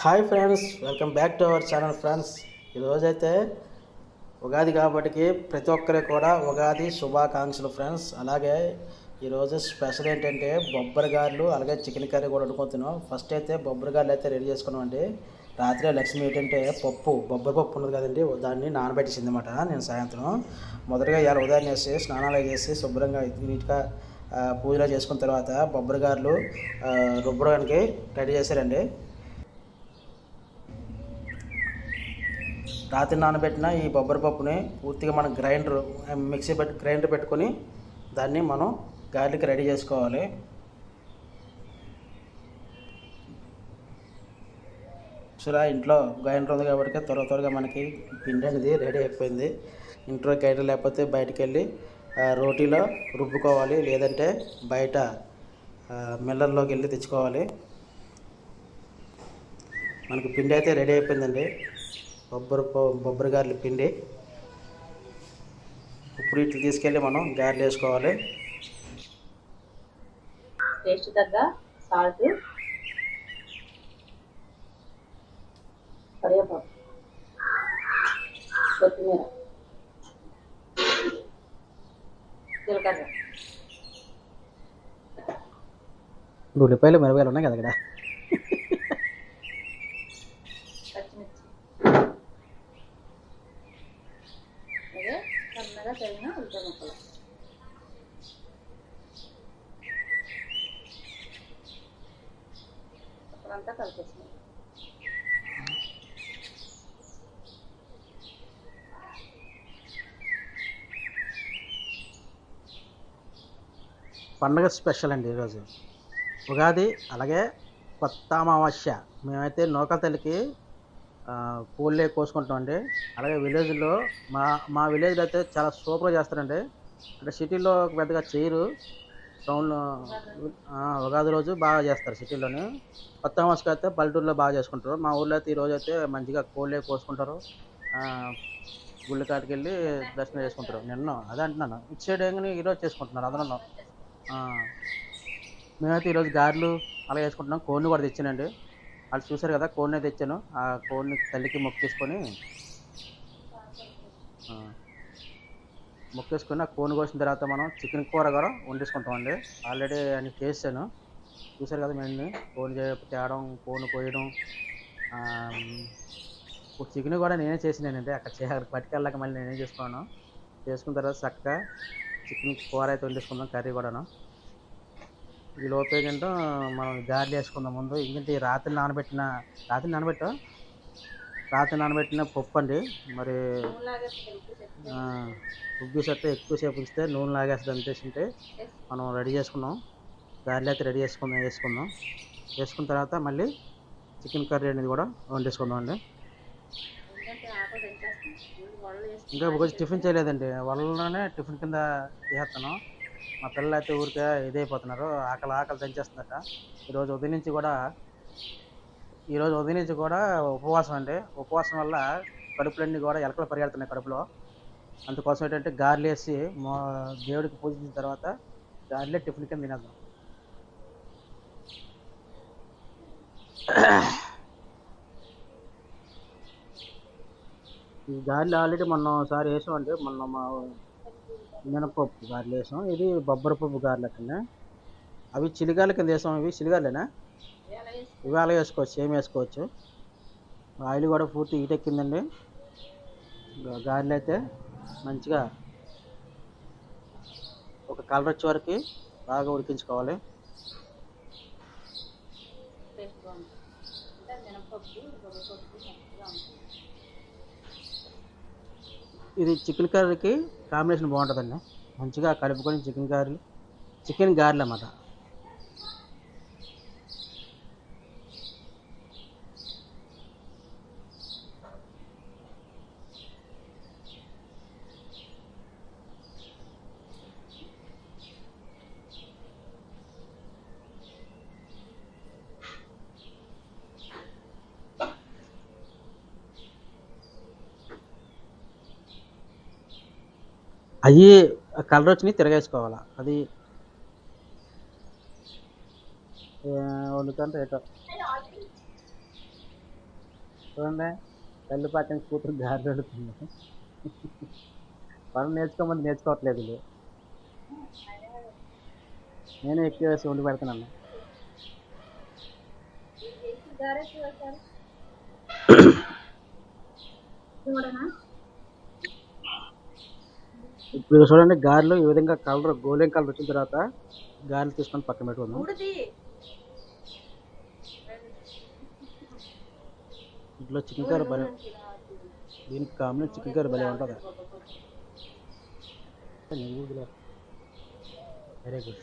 Hi friends, welcome back to our channel friends. ఈరోజైతే ఉగాది కాబట్టి ప్రతి ఒక్కరికి కూడా ఉగాది శుభాకాంక్షలు ఫ్రెండ్స్. అలాగే ఈరోజు స్పెషల్ ఏంటంటే బొబ్బరి గారెలు, అలాగే చికెన్ కర్రీ కూడా వండుకుంటున్నాం. ఫస్ట్ అయితే బొబ్బరి గారెలు అయితే రెడీ చేసుకున్నాం అండి. రాత్రి లక్ష్మి ఏంటంటే బొబ్బరి పప్పు ఉన్నది కదండి, దాన్ని నానబెట్టేసింది అనమాట. నేను సాయంత్రం మొదటగా ఇవాళ ఉదయం వేసి స్నానాలు చేసి శుభ్రంగా నీట్గా పూజలు చేసుకున్న తర్వాత బొబ్బరి గారెలు రుబ్బడానికి రెడీ చేశారండి. రాత్రి నానబెట్టిన ఈ బొబ్బరి పప్పుని పూర్తిగా మనం గ్రైండర్ పెట్టుకొని దాన్ని మనం గార్లిక్ రెడీ చేసుకోవాలి. చూరా, ఇంట్లో గ్రైండర్ ఉంది కాబట్టి త్వరగా మనకి పిండి అనేది రెడీ అయిపోయింది. ఇంట్లో గ్రైండర్ లేకపోతే బయటికి వెళ్ళి రోటీలో రుబ్బుకోవాలి, లేదంటే బయట మిల్లర్లోకి వెళ్ళి తెచ్చుకోవాలి. మనకి పిండి అయితే రెడీ అయిపోయిందండి, బొబ్బరి గారెల పిండి. ఇప్పుడు ఇట్లు తీసుకెళ్ళి మనం గారెలు వేసుకోవాలి. టేస్ట్ తగ్గ సాల్ట్, కరివేపాకు, కొత్తిమీర, జీలకర్ర, ఉల్లిపాయలు మిరపకాయలు ఉన్నాయి కదా ఇక్కడ. పచ్చిమిర్చి, అలాగే సన్నగా తరిగిన ఉల్లిపాయ ముక్కలు. అప్పుడంతా కలిపేస్తున్నాం. పండగ స్పెషల్ అండి ఈరోజు ఉగాది, అలాగే కొత్త అమావాస్య. మేమైతే నూకల తల్లికి పూలే కోసుకుంటామండి. అలాగే విలేజ్లో మా విలేజ్లో అయితే చాలా సూపర్గా చేస్తారండి. అంటే సిటీలో పెద్దగా చేయరు, టౌన్లో ఉగాది రోజు బాగా చేస్తారు సిటీలోని. కొత్త అమావాస్యకి అయితే పల్లెటూరులో బాగా చేసుకుంటారు. మా ఊళ్ళో అయితే ఈరోజు అయితే మంచిగా కోళ్ళే కోసుకుంటారు, గుళ్ళ కాటికి వెళ్ళి దర్శనం చేసుకుంటారు. అదే అంటున్నాను, ఇటు సైడ్ ఏంగానే ఈరోజు చేసుకుంటున్నారు అందులో. మేమైతే ఈరోజు గారెలు అలా వేసుకుంటున్నాం. కోడిని కూడా తెచ్చానండి, వాళ్ళు చూశారు కదా, కోడినే తెచ్చాను. ఆ కోడిని తల్లికి మొక్కేసుకొని ఆ కోడిని కోసిన తర్వాత మనం చికెన్ కూర కూడా వండేసుకుంటామండి. ఆల్రెడీ అన్ని చేసాను, చూశారు కదా. మేము కోడిని తేవడం, కోడిని కోయడం, చికెన్ కూడా నేనే చేసినానండి. అక్కడ పట్టుకెళ్ళాక మళ్ళీ నేనే చేసుకున్న తర్వాత చక్కగా చికెన్ కూర అయితే వండేసుకుందాం, కర్రీ కూడాను. ఈ లోపు ఏంటంటే మనం గారెలు వేసుకుందాం. ముందు ఎందుకంటే రాత్రి నానబెట్టిన పప్పు అండి. మరి ఉబ్బిసట్టు ఎక్కువసేపు ఉంచితే నూనె లాగేస్తుంది అనిపిస్తుంటే మనం రెడీ చేసుకున్నాం. గారెలు అయితే రెడీ వేసుకున్న తర్వాత మళ్ళీ చికెన్ కర్రీ అనేది కూడా వండేసుకుందాం అండి. ఇంకా కొంచెం టిఫిన్ చేయలేదండి, వాళ్ళలోనే టిఫిన్ కింద చేస్తాను. మా పిల్లలు అయితే ఊరికే ఇదైపోతున్నారు, ఆకలి దంచేస్తుందట. ఈరోజు ఉదయం నుంచి కూడా ఉపవాసం అండి. ఉపవాసం వల్ల కడుపులన్నీ కూడా ఎలకలు పరిగెడుతున్నాయి కడుపులో. అందుకోసం ఏంటంటే గారెలు వేసి దేవుడికి పూజించిన తర్వాత గారెలే టిఫిన్ కింద తినేద్దాం. ఈ గారెలు ఆల్రెడీ మొన్న ఒకసారి వేసామండి. మొన్న మా మినపప్పు గారెలు వేసాం, ఇది బొబ్బరిపప్పు గారెలు అట్టండి. అవి చిలిగాల కింద వేసాం. ఇవి చిలిగాలేనా? ఇవి అలా వేసుకోవచ్చు, ఏం వేసుకోవచ్చు. ఆయిల్ కూడా పూర్తి హీట్ ఎక్కిందండి. గారెలు అయితే మంచిగా ఒక కలర్ వచ్చే వరకు బాగా ఉడికించుకోవాలి. ఇది చికెన్ కర్రీకి కాంబినేషన్ బాగుంటుందండి. మంచిగా కలుపుకొని చికెన్ గారెలు అన్నమాట. అవి కలర్ వచ్చినాయి తిరగేసుకోవాలి. అది వండుకంటే ఏటో చూడండి, తల్లి పక్కన కూతురు గారెలు వండుతుంది. పనులు నేర్చుకోమని నేర్చుకోవట్లేదు వీళ్ళు. నేనే ఎక్కువ వేసి వండి పెడుతున్నాను. చూడనా ఇప్పుడు చూడండి, గారెలు ఈ విధంగా కలర్ గోల్డెన్ కలర్ వచ్చిన తర్వాత గారెలు తీసుకొని పక్కన పెట్టుకుందాం. ఉడిది ఇంట్లో చికెన్ కర్రీ భలే, దీనికి కాంబినేషన్ చికెన్ కర్రీ భలే ఉంటుంది. Very good.